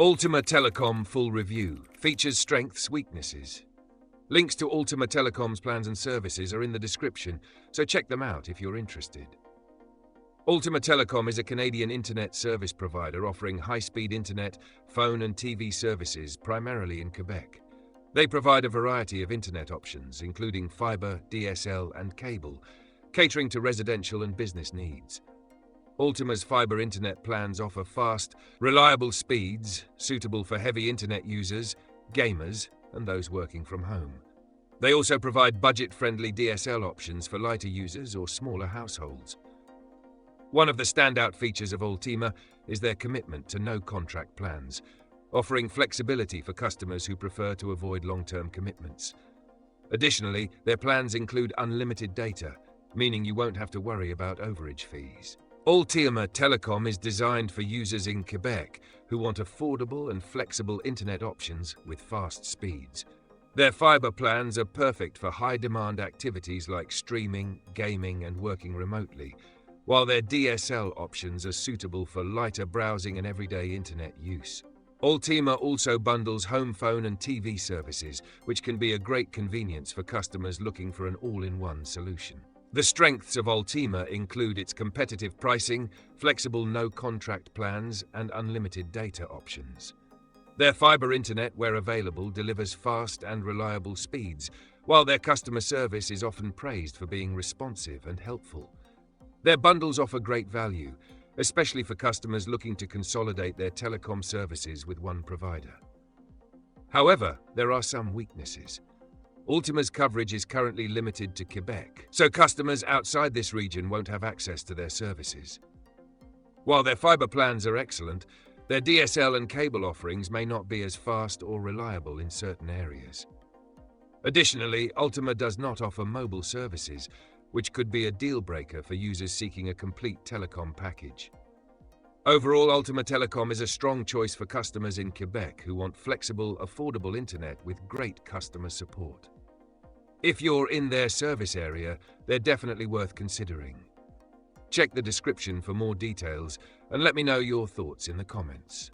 Altima Telecom Full Review. Features, strengths, weaknesses. Links to Altima Telecom's plans and services are in the description, so check them out if you're interested. Altima Telecom is a Canadian internet service provider offering high-speed internet, phone and TV services primarily in Quebec. They provide a variety of internet options, including fiber, DSL and cable, catering to residential and business needs. Altima's fiber internet plans offer fast, reliable speeds suitable for heavy internet users, gamers, and those working from home. They also provide budget-friendly DSL options for lighter users or smaller households. One of the standout features of Altima is their commitment to no-contract plans, offering flexibility for customers who prefer to avoid long-term commitments. Additionally, their plans include unlimited data, meaning you won't have to worry about overage fees. Altima Telecom is designed for users in Quebec who want affordable and flexible internet options with fast speeds. Their fiber plans are perfect for high-demand activities like streaming, gaming, and working remotely, while their DSL options are suitable for lighter browsing and everyday internet use. Altima also bundles home phone and TV services, which can be a great convenience for customers looking for an all-in-one solution. The strengths of Altima include its competitive pricing, flexible no-contract plans, and unlimited data options. Their fiber internet, where available, delivers fast and reliable speeds, while their customer service is often praised for being responsive and helpful. Their bundles offer great value, especially for customers looking to consolidate their telecom services with one provider. However, there are some weaknesses. Altima's coverage is currently limited to Quebec, so customers outside this region won't have access to their services. While their fiber plans are excellent, their DSL and cable offerings may not be as fast or reliable in certain areas. Additionally, Altima does not offer mobile services, which could be a deal-breaker for users seeking a complete telecom package. Overall, Altima Telecom is a strong choice for customers in Quebec who want flexible, affordable internet with great customer support. If you're in their service area, they're definitely worth considering. Check the description for more details and let me know your thoughts in the comments.